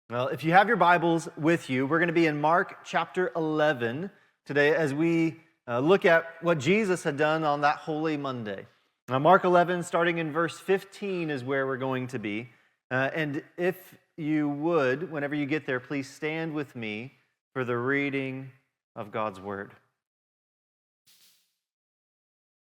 Well, if you have your Bibles with you, we're going to be in Mark chapter 11 today as we look at what Jesus had done on that Holy Monday. Now, Mark 11, starting in verse 15, is where we're going to be. And if you would, whenever you get there, please stand with me for the reading of God's Word.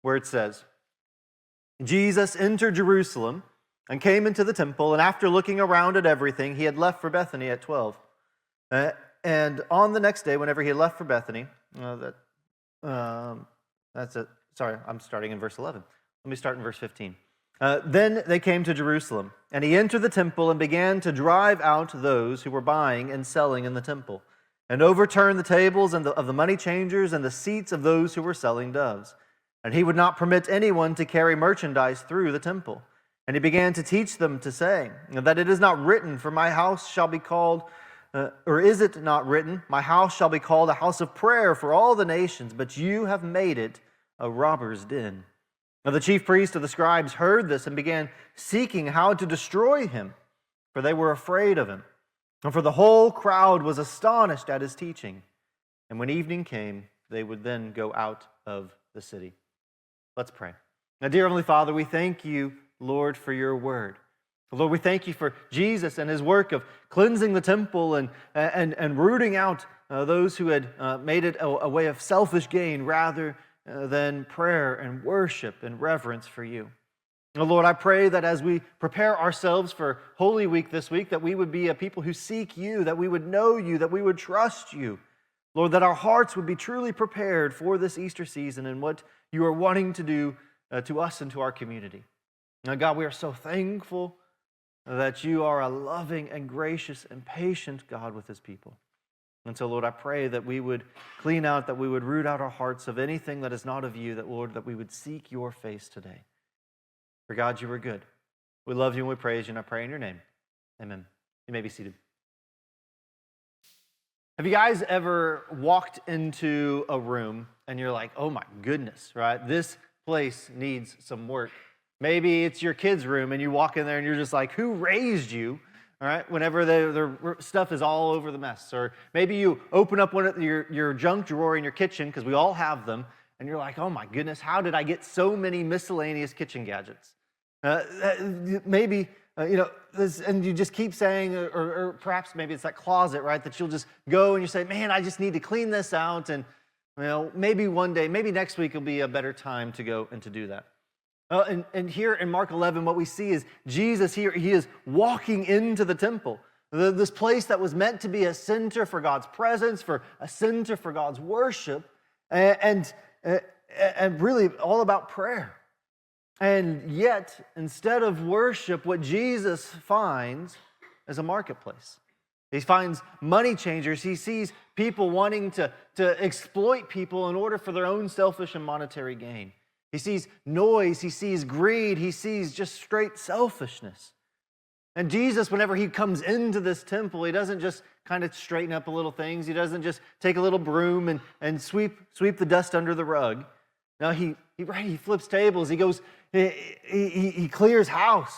Where it says, Jesus entered Jerusalem and came into the temple, and after looking around at everything, he had left for Bethany at 12. And on the next day, whenever he had left for Bethany, that's it. Sorry, I'm starting in verse 11. Let me start in verse 15. Then they came to Jerusalem, and he entered the temple and began to drive out those who were buying and selling in the temple, and overturned the tables of the money changers and the seats of those who were selling doves. And he would not permit anyone to carry merchandise through the temple. And he began to teach them to say, that it is not written, for my house shall be called, or is it not written, my house shall be called a house of prayer for all the nations, but you have made it a robber's den. Now the chief priests of the scribes heard this and began seeking how to destroy him, for they were afraid of him. And for the whole crowd was astonished at his teaching. And when evening came, they would then go out of the city. Let's pray. Now, dear Heavenly Father, we thank you, Lord, for your word. Lord, we thank you for Jesus and his work of cleansing the temple and rooting out those who had made it a way of selfish gain rather than prayer and worship and reverence for you. Now, Lord, I pray that as we prepare ourselves for Holy Week this week, that we would be a people who seek you, that we would know you, that we would trust you. Lord, that our hearts would be truly prepared for this Easter season and what you are wanting to do to us and to our community. Now, God, we are so thankful that you are a loving and gracious and patient God with his people. And so, Lord, I pray that we would clean out, that we would root out our hearts of anything that is not of you, that, Lord, that we would seek your face today. For God, you are good. We love you and we praise you, and I pray in your name. Amen. You may be seated. Have you guys ever walked into a room and you're like, oh my goodness, right? This place needs some work. Maybe it's your kid's room and you walk in there and you're just like, who raised you? All right, whenever their stuff is all over the mess. Or maybe you open up one of your junk drawer in your kitchen, because we all have them, and you're like, oh my goodness, how did I get so many miscellaneous kitchen gadgets? Maybe, and you just keep saying, or perhaps maybe it's that closet, right, that you'll just go and you say, man, I just need to clean this out, and maybe one day, maybe next week will be a better time to go and to do that. And here in Mark 11, what we see is Jesus here, he is walking into the temple. This place that was meant to be a center for God's presence, for a center for God's worship, and really all about prayer. And yet, instead of worship, what Jesus finds is a marketplace. He finds money changers. He sees people wanting to exploit people in order for their own selfish and monetary gain. He sees noise, he sees greed, he sees just straight selfishness. And Jesus, whenever he comes into this temple, he doesn't just kind of straighten up a little things. He doesn't just take a little broom and sweep the dust under the rug. No, he flips tables. He goes, he clears house.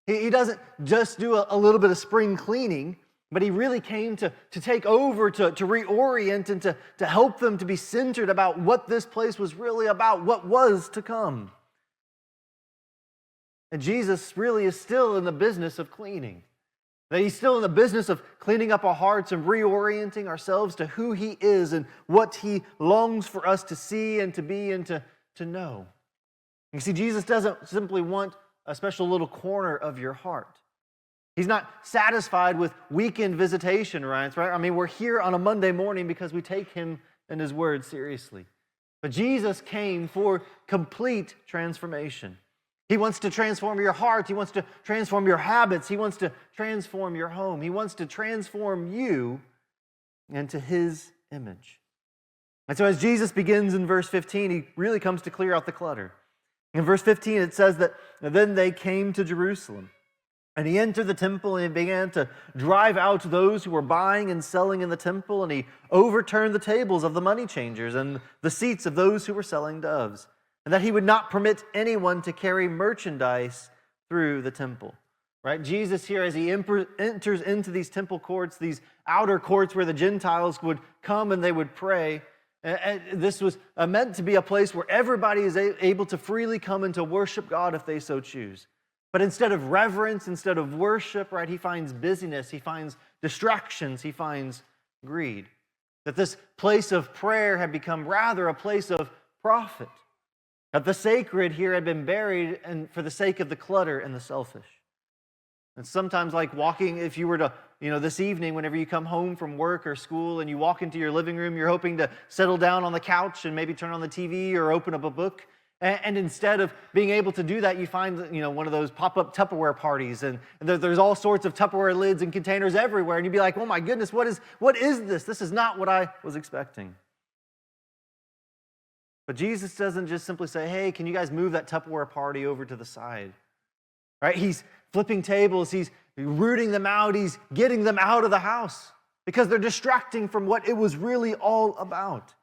He doesn't just do a little bit of spring cleaning, but he really came to take over, to reorient, and to help them to be centered about what this place was really about, what was to come. And Jesus really is still in the business of cleaning. That he's still in the business of cleaning up our hearts and reorienting ourselves to who he is and what he longs for us to see and to be and to know. You see, Jesus doesn't simply want a special little corner of your heart. He's not satisfied with weekend visitation, right? I mean, we're here on a Monday morning because we take him and his word seriously. But Jesus came for complete transformation. He wants to transform your heart. He wants to transform your habits. He wants to transform your home. He wants to transform you into his image. And so as Jesus begins in verse 15, he really comes to clear out the clutter. In verse 15, it says that then they came to Jerusalem. And he entered the temple and he began to drive out those who were buying and selling in the temple. And he overturned the tables of the money changers and the seats of those who were selling doves. And that he would not permit anyone to carry merchandise through the temple. right? Jesus here, as he enters into these temple courts, these outer courts where the Gentiles would come and they would pray, and this was meant to be a place where everybody is able to freely come and to worship God if they so choose. But instead of reverence, instead of worship, right, he finds busyness, he finds distractions, he finds greed. That this place of prayer had become rather a place of profit. That the sacred here had been buried and for the sake of the clutter and the selfish. And sometimes like walking, if you were to, this evening, whenever you come home from work or school and you walk into your living room, you're hoping to settle down on the couch and maybe turn on the TV or open up a book. And instead of being able to do that, you find, one of those pop-up Tupperware parties, and there's all sorts of Tupperware lids and containers everywhere, and you'd be like, oh my goodness, what is this? This is not what I was expecting. But Jesus doesn't just simply say, hey, can you guys move that Tupperware party over to the side? Right? He's flipping tables, he's rooting them out, he's getting them out of the house because they're distracting from what it was really all about.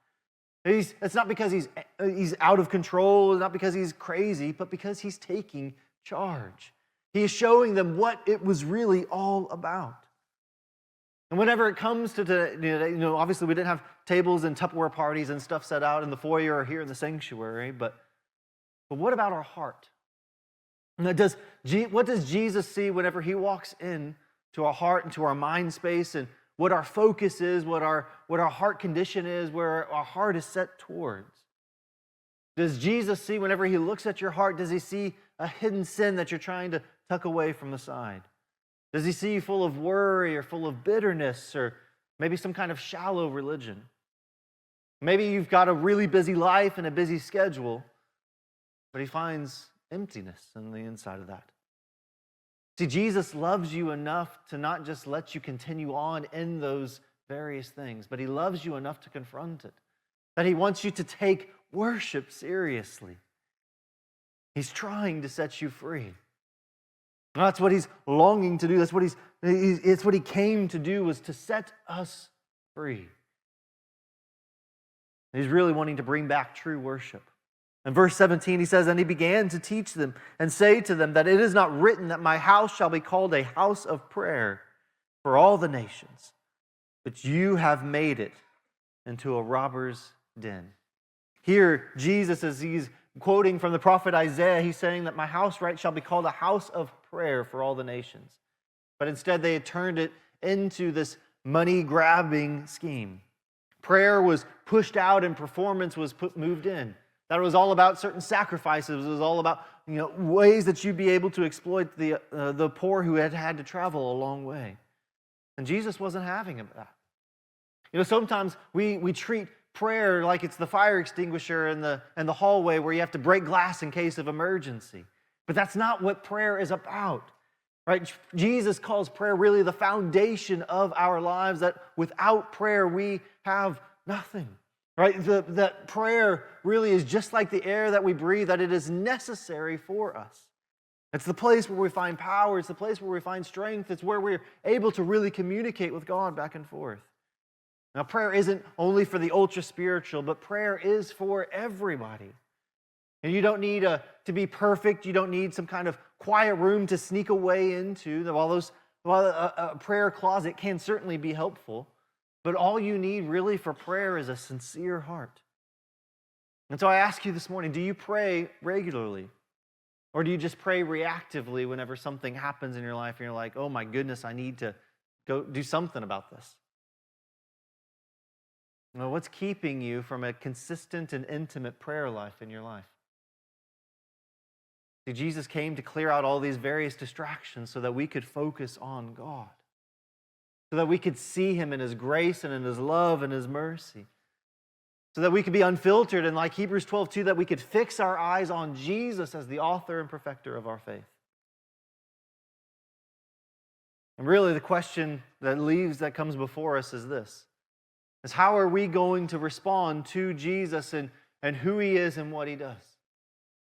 It's not because he's out of control, it's not because he's crazy, but because he's taking charge. He is showing them what it was really all about. And whenever it comes to today, obviously we didn't have tables and Tupperware parties and stuff set out in the foyer or here in the sanctuary, but what about our heart? What does Jesus see whenever he walks in to our heart and to our mind space, and what our focus is, what our heart condition is, where our heart is set towards? Does Jesus see whenever he looks at your heart, does he see a hidden sin that you're trying to tuck away from the side? Does he see you full of worry or full of bitterness or maybe some kind of shallow religion? Maybe you've got a really busy life and a busy schedule, but he finds emptiness on the inside of that. See, Jesus loves you enough to not just let you continue on in those various things, but he loves you enough to confront it. That he wants you to take worship seriously. He's trying to set you free. And that's what he's longing to do. That's what it's what he came to do, was to set us free. He's really wanting to bring back true worship. In verse 17, he says, and he began to teach them and say to them that it is not written that my house shall be called a house of prayer for all the nations, but you have made it into a robber's den. Here, Jesus, as he's quoting from the prophet Isaiah, he's saying that my house, right, shall be called a house of prayer for all the nations. But instead, they had turned it into this money-grabbing scheme. Prayer was pushed out and performance was moved in. That it was all about certain sacrifices. It was all about ways that you'd be able to exploit the poor who had to travel a long way. And Jesus wasn't having that. Sometimes we treat prayer like it's the fire extinguisher in the hallway where you have to break glass in case of emergency. But that's not what prayer is about. Right? Jesus calls prayer really the foundation of our lives, that without prayer we have nothing. Right? That prayer really is just like the air that we breathe, that it is necessary for us. It's the place where we find power. It's the place where we find strength. It's where we're able to really communicate with God back and forth. Now, prayer isn't only for the ultra-spiritual, but prayer is for everybody. And you don't need to be perfect. You don't need some kind of quiet room to sneak away into. While a prayer closet can certainly be helpful, but all you need really for prayer is a sincere heart. And so I ask you this morning, do you pray regularly? Or do you just pray reactively whenever something happens in your life and you're like, oh my goodness, I need to go do something about this? Well, what's keeping you from a consistent and intimate prayer life in your life? See, Jesus came to clear out all these various distractions so that we could focus on God. So that we could see him in his grace and in his love and his mercy. So that we could be unfiltered, and like Hebrews 12:2, that we could fix our eyes on Jesus as the author and perfecter of our faith. And really the question that comes before us is this: is how are we going to respond to Jesus and who he is and what he does?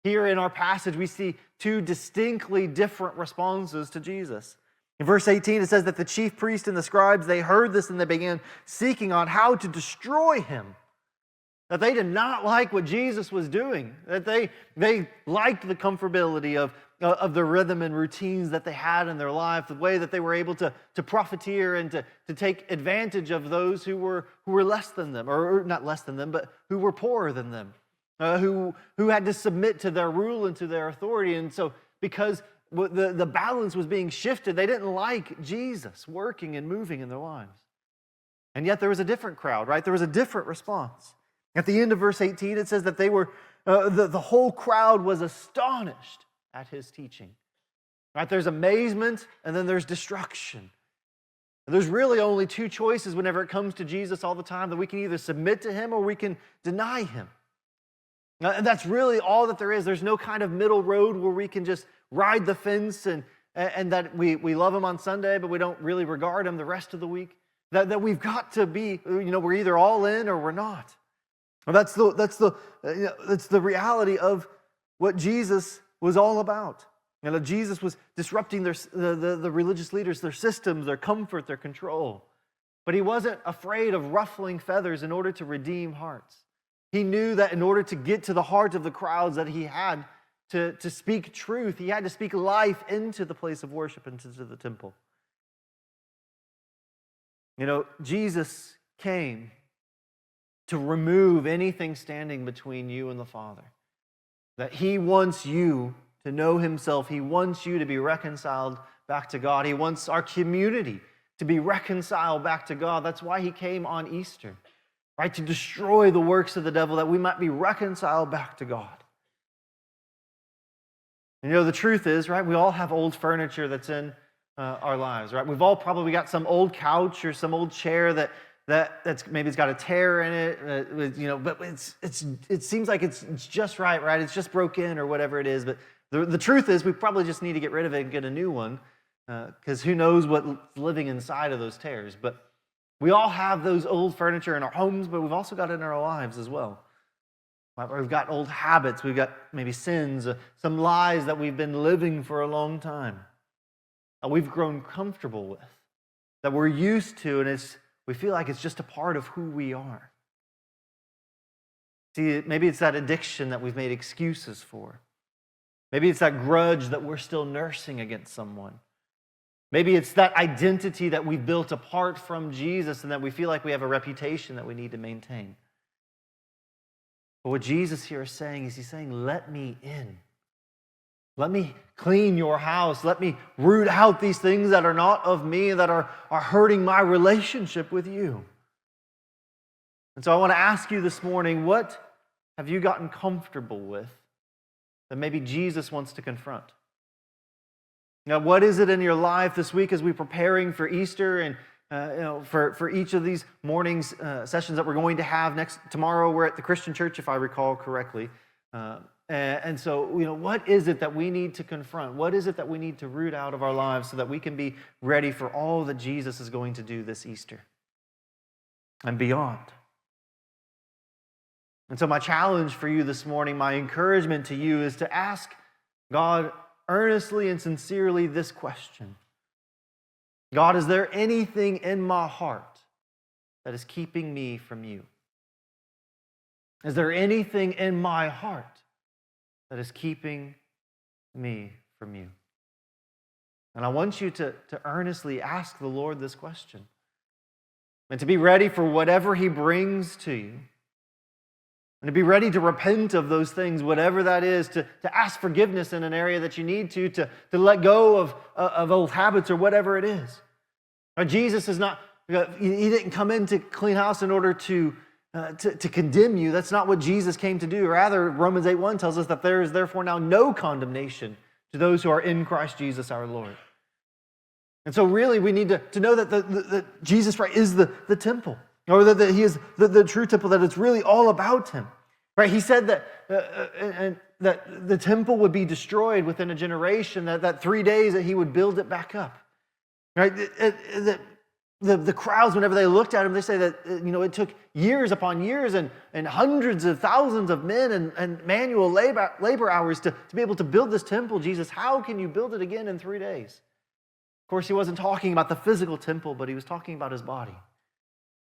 Here in our passage, we see two distinctly different responses to Jesus. In verse 18, it says that the chief priest and the scribes, they heard this and they began seeking on how to destroy him. That they did not like what Jesus was doing. That they liked the comfortability of the rhythm and routines that they had in their life, the way that they were able to profiteer and to take advantage of those who were less than them, or not less than them, but who were poorer than them, who had to submit to their rule and to their authority. And so because the balance was being shifted, they didn't like Jesus working and moving in their lives. And yet there was a different crowd, right? There was a different response. At the end of verse 18, it says that they were, the whole crowd was astonished at his teaching. Right? There's amazement and then there's destruction. And there's really only two choices whenever it comes to Jesus all the time, that we can either submit to him or we can deny him. And that's really all that there is. There's no kind of middle road where we can just ride the fence and that we love him on Sunday, but we don't really regard him the rest of the week. That we've got to be, we're either all in or we're not. Well, that's the reality of what Jesus was all about. Jesus was disrupting the religious leaders, their systems, their comfort, their control. But he wasn't afraid of ruffling feathers in order to redeem hearts. He knew that in order to get to the heart of the crowds, that he had to speak truth. He had to speak life into the place of worship, into the temple. Jesus came to remove anything standing between you and the Father. That he wants you to know himself. He wants you to be reconciled back to God. He wants our community to be reconciled back to God. That's why he came on Easter, right? To destroy the works of the devil, that we might be reconciled back to God. And the truth is, right, we all have old furniture that's in our lives, right? We've all probably got some old couch or some old chair that's maybe it's got a tear in it, but it seems like it's just right? It's just broke in or whatever it is. But the truth is, we probably just need to get rid of it and get a new one, because who knows what's living inside of those tears. But we all have those old furniture in our homes, but we've also got it in our lives as well. We've got old habits, we've got maybe sins, some lies that we've been living for a long time, that we've grown comfortable with, that we're used to, and we feel like it's just a part of who we are. See, maybe it's that addiction that we've made excuses for. Maybe it's that grudge that we're still nursing against someone. Maybe it's that identity that we've built apart from Jesus and that we feel like we have a reputation that we need to maintain. But what Jesus here is saying is he's saying, let me in. Let me clean your house. Let me root out these things that are not of me, that are hurting my relationship with you. And so I want to ask you this morning, what have you gotten comfortable with that maybe Jesus wants to confront? Now, what is it in your life this week as we're preparing for Easter and for each of these mornings sessions that we're going to have tomorrow? We're at the Christian Church, if I recall correctly. And so, what is it that we need to confront? What is it that we need to root out of our lives so that we can be ready for all that Jesus is going to do this Easter and beyond? And so my challenge for you this morning, my encouragement to you, is to ask God earnestly and sincerely this question. God, is there anything in my heart that is keeping me from you? Is there anything in my heart that is keeping me from you? And I want you to earnestly ask the Lord this question and to be ready for whatever he brings to you. And to be ready to repent of those things, whatever that is, to ask forgiveness in an area that you need to let go of old habits or whatever it is. Now, Jesus is not, he didn't come in to clean house in order to condemn you. That's not what Jesus came to do. Rather, Romans 8:1 tells us that there is therefore now no condemnation to those who are in Christ Jesus our Lord. And so really we need to know that Jesus, right, is the temple. Or that he is the true temple, that it's really all about him. Right? He said that the temple would be destroyed within a generation, that 3 days that he would build it back up. Right? The crowds, whenever they looked at him, they say that it took years upon years and hundreds of thousands of men and manual labor hours to be able to build this temple. Jesus, how can you build it again in 3 days? Of course, he wasn't talking about the physical temple, but he was talking about his body.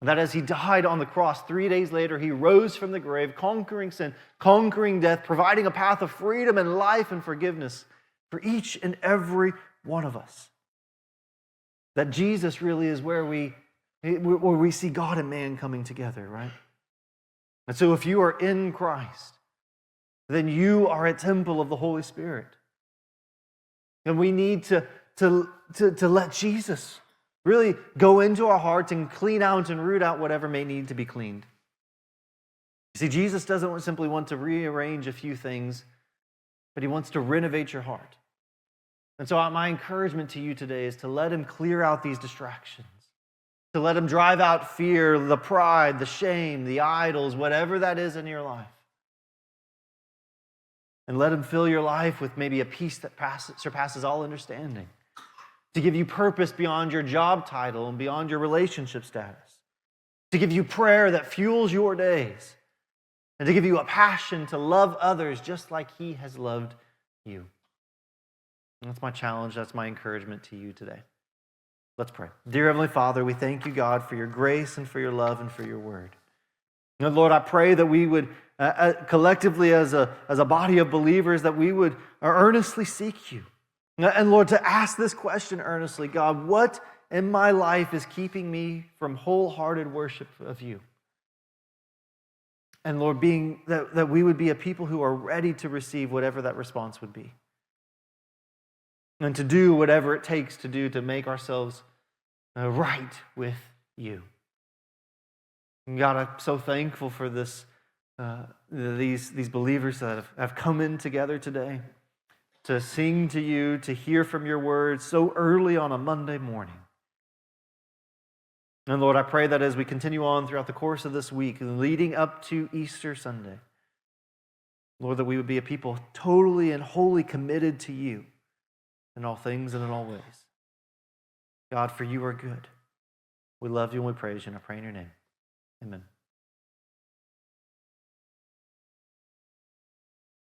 And that as he died on the cross, 3 days later, he rose from the grave, conquering sin, conquering death, providing a path of freedom and life and forgiveness for each and every one of us. That Jesus really is where we see God and man coming together, right? And so if you are in Christ, then you are a temple of the Holy Spirit. And we need to let Jesus really go into our hearts and clean out and root out whatever may need to be cleaned. You see, Jesus doesn't simply want to rearrange a few things, but he wants to renovate your heart. And so my encouragement to you today is to let him clear out these distractions, to let him drive out fear, the pride, the shame, the idols, whatever that is in your life. And let him fill your life with maybe a peace that surpasses all understanding, to give you purpose beyond your job title and beyond your relationship status, to give you prayer that fuels your days, and to give you a passion to love others just like he has loved you. And that's my challenge. That's my encouragement to you today. Let's pray. Dear Heavenly Father, we thank you, God, for your grace and for your love and for your word. And Lord, I pray that we would collectively as a body of believers, that we would earnestly seek you. And Lord, to ask this question earnestly, God, what in my life is keeping me from wholehearted worship of you? And Lord, that we would be a people who are ready to receive whatever that response would be. And to do whatever it takes to do to make ourselves right with you. And God, I'm so thankful for this, these believers that have come in together today to sing to you, to hear from your words so early on a Monday morning. And Lord, I pray that as we continue on throughout the course of this week, leading up to Easter Sunday, Lord, that we would be a people totally and wholly committed to you in all things and in all ways. God, for you are good. We love you and we praise you, and I pray in your name. Amen.